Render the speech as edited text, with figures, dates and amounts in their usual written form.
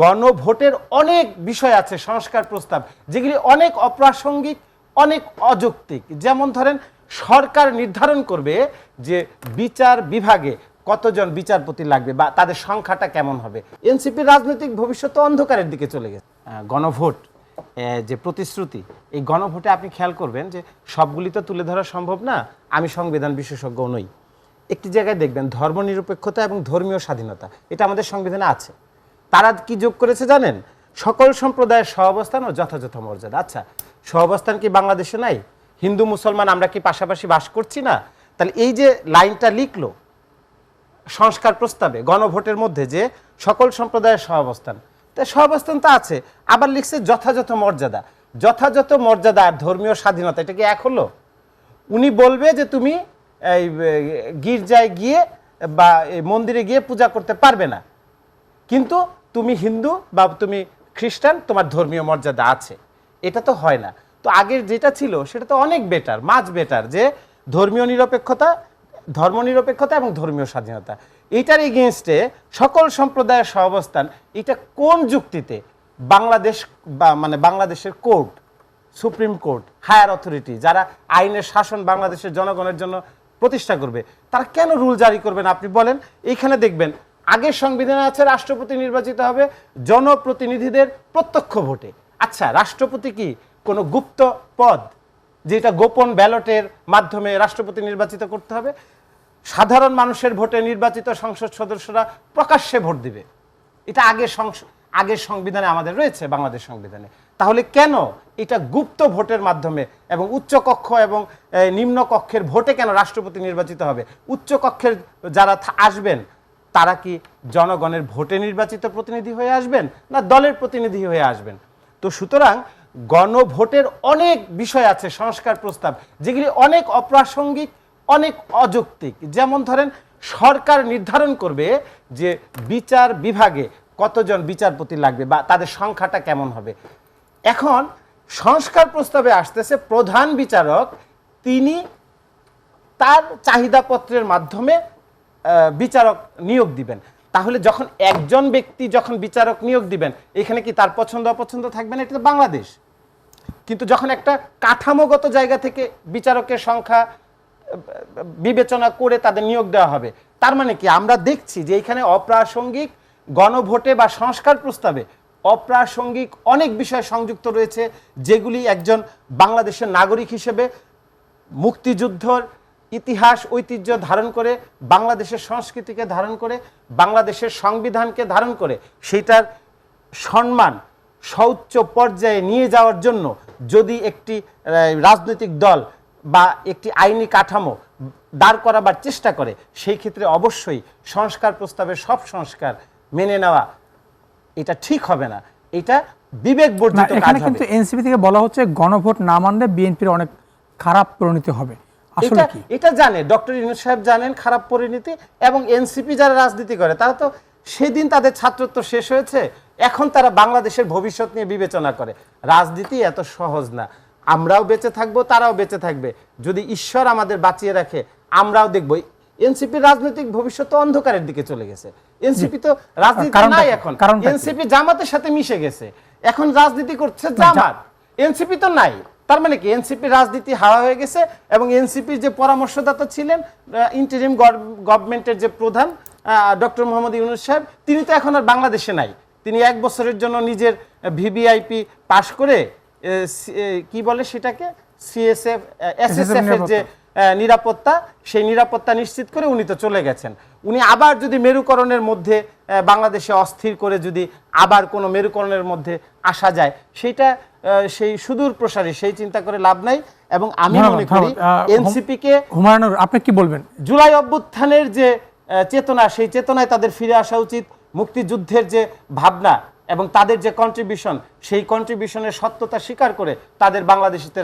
গণভোটের অনেক বিষয় আছে সংস্কার প্রস্তাব, যেগুলি অনেক অপ্রাসঙ্গিক, অনেক অযৌক্তিক। যেমন ধরেন, সরকার নির্ধারণ করবে যে বিচার বিভাগে কতজন বিচারপতি লাগবে বা তাদের সংখ্যাটা কেমন হবে। এনসিপির রাজনৈতিক ভবিষ্যৎ অন্ধকারের দিকে চলে গেছে। গণভোট যে প্রতিশ্রুতি, এই গণভোটে আপনি খেয়াল করবেন যে সবগুলি তো তুলে ধরা সম্ভব না, আমি সংবিধান বিশেষজ্ঞ নই। একটি জায়গায় দেখবেন ধর্মনিরপেক্ষতা এবং ধর্মীয় স্বাধীনতা, এটা আমাদের সংবিধানে আছে। তারা কি যোগ করেছে জানেন? সকল সম্প্রদায়ের সহাবস্থান ও যথাযথ মর্যাদা। আচ্ছা, সহাবস্থান কি বাংলাদেশে নাই? হিন্দু মুসলমান আমরা কি পাশাপাশি বাস করছি না? তাহলে এই যে লাইনটা লিখলো সংস্কার প্রস্তাবে গণভোটের মধ্যে, যে সকল সম্প্রদায়ের সহাবস্থান, তাই সহাবস্থান তো আছে, আবার লিখছে যথাযথ মর্যাদা। যথাযথ মর্যাদা আর ধর্মীয় স্বাধীনতা, এটা কি এক হলো? উনি বলবে যে তুমি এই গির্জায় গিয়ে বা মন্দিরে গিয়ে পূজা করতে পারবে না, কিন্তু তুমি হিন্দু বা তুমি খ্রিস্টান, তোমার ধর্মীয় মর্যাদা আছে। এটা তো হয় না। তো আগের যেটা ছিল সেটা তো অনেক বেটার, মাচ বেটার, যে ধর্মীয় নিরপেক্ষতা, ধর্মনিরপেক্ষতা এবং ধর্মীয় স্বাধীনতা। এইটার এগেনস্টে সকল সম্প্রদায়ের সহাবস্থান, এটা কোন যুক্তিতে বাংলাদেশ বা মানে বাংলাদেশের court, supreme court, higher authority, যারা আইনের শাসন বাংলাদেশের জনগণের জন্য প্রতিষ্ঠা করবে, তারা কেন রুল জারি করবে না আপনি বলেন? এইখানে দেখবেন আগের সংবিধানে আছে রাষ্ট্রপতি নির্বাচিত হবে জনপ্রতিনিধিদের প্রত্যক্ষ ভোটে। আচ্ছা, রাষ্ট্রপতি কি কোনো গুপ্ত পদ যেটা গোপন ব্যালটের মাধ্যমে রাষ্ট্রপতি নির্বাচিত করতে হবে? সাধারণ মানুষের ভোটে নির্বাচিত সংসদ সদস্যরা প্রকাশ্যে ভোট দিবে। এটা আগের সংবিধানে আমাদের রয়েছে, বাংলাদেশ সংবিধানে। তাহলে কেন এটা গুপ্ত ভোটের মাধ্যমে এবং উচ্চ কক্ষ এবং নিম্ন কক্ষের ভোটে কেন রাষ্ট্রপতি নির্বাচিত হবে? উচ্চ কক্ষের যারা আসবেন তারা কি জনগণের ভোটে নির্বাচিত প্রতিনিধি হয়ে আসবেন না দলের প্রতিনিধি হয়ে আসবেন? তো সুতরাং গণভোটের অনেক বিষয় আছে সংস্কার প্রস্তাব, যেগুলি অনেক অপ্রাসঙ্গিক, অনেক অযৌক্তিক। যেমন ধরেন, সরকার নির্ধারণ করবে যে বিচার বিভাগে কতজন বিচারপতি লাগবে বা তাদের সংখ্যাটা কেমন হবে। এখন সংস্কার প্রস্তাবে আসতেছে প্রধান বিচারক তিনি তার চাহিদাপত্রের মাধ্যমে বিচারক নিয়োগ দিবেন। তাহলে যখন একজন ব্যক্তি যখন বিচারক নিয়োগ দিবেন, এখানে কি তার পছন্দ অপছন্দ থাকবে না? এটা তো বাংলাদেশ। কিন্তু যখন একটা কাঠামোগত জায়গা থেকে বিচারকের সংখ্যা বিবেচনা করে তাদের নিয়োগ দেওয়া হবে, তার মানে কি আমরা দেখছি যে এখানে অপ্রাসঙ্গিক গণভোটে বা সংস্কার প্রস্তাবে অপ্রাসঙ্গিক অনেক বিষয় সংযুক্ত রয়েছে, যেগুলি একজন বাংলাদেশের নাগরিক হিসেবে মুক্তিযুদ্ধর ইতিহাস ঐতিহ্য ধারণ করে, বাংলাদেশের সংস্কৃতিকে ধারণ করে, বাংলাদেশের সংবিধানকে ধারণ করে, সেটার সম্মান সর্বোচ্চ পর্যায়ে নিয়ে যাওয়ার জন্য যদি একটি রাজনৈতিক দল বা একটি আইনি কাঠামো দাঁড় করাবার চেষ্টা করে, সেই ক্ষেত্রে অবশ্যই সংস্কার প্রস্তাবের সব সংস্কার মেনে নেওয়া এটা ঠিক হবে না, এটা বিবেক বর্জিত কাজ হবে। কিন্তু এনসিপি থেকে বলা হচ্ছে গণভোট না মানলে বিএনপির অনেক খারাপ পরিণতি হবে। এটা জানে ডক্টর ইউনূস সাহেব, জানেন খারাপ পরিণতি, এবং এনসিপি যারা রাজনীতি করে তারা তো সেদিন তাদের ছাত্রত্ব শেষ হয়েছে, এখন তারা বাংলাদেশের ভবিষ্যৎ নিয়ে বিবেচনা করে। রাজনীতি এত সহজ না। আমরাও বেঁচে থাকবো, তারাও বেঁচে থাকবে, যদি ঈশ্বর আমাদের বাঁচিয়ে রাখে আমরাও দেখবো। এনসিপির রাজনৈতিক ভবিষ্যৎ অন্ধকারের দিকে চলে গেছে। এনসিপি তো রাজনীতি নাই এখন, এনসিপি জামাতের সাথে মিশে গেছে, এখন রাজনীতি করছে জামাত, এনসিপি তো নাই। তার মানে কি এনসিপি রাজনীতি হাওয়া হয়ে গেছে, এবং এনসিপির যে পরামর্শদাতা ছিলেন ইন্টারিম গভর্নমেন্টের যে প্রধান ডক্টর মোহাম্মদ ইউনূস সাহেব, তিনি তো এখন আর বাংলাদেশে নাই। তিনি 1 বছরের জন্য নিজের ভিভিআইপি পাশ করে কি বলে সেটাকে সিএসএফ এসএসএফ এর যে নিরাপত্তা, সেই নিরাপত্তা নিশ্চিত করে উনি তো চলে গেছেন। উনি আবার যদি মেরুকরণের মধ্যে বাংলাদেশে অস্থির করে যদি আবার কোনো মেরুকরণের মধ্যে আসা যায়, সেটা সেই সুদূর প্রসারী, সেই চিন্তা করে লাভ নাই। এবং আমি মনে করি এনসিপি কে, হুমায়ুনুর আপনি কি বলবেন, জুলাই অভ্যুত্থানের যে চেতনা, সেই চেতনায় তাদের ফিরে আসা উচিত। মুক্তিযুদ্ধের যে ভাবনা এবং তাদের যে কন্ট্রিবিউশন, সেই কন্ট্রিবিউশনের সত্যতা স্বীকার করে তাদের বাংলাদেশিতে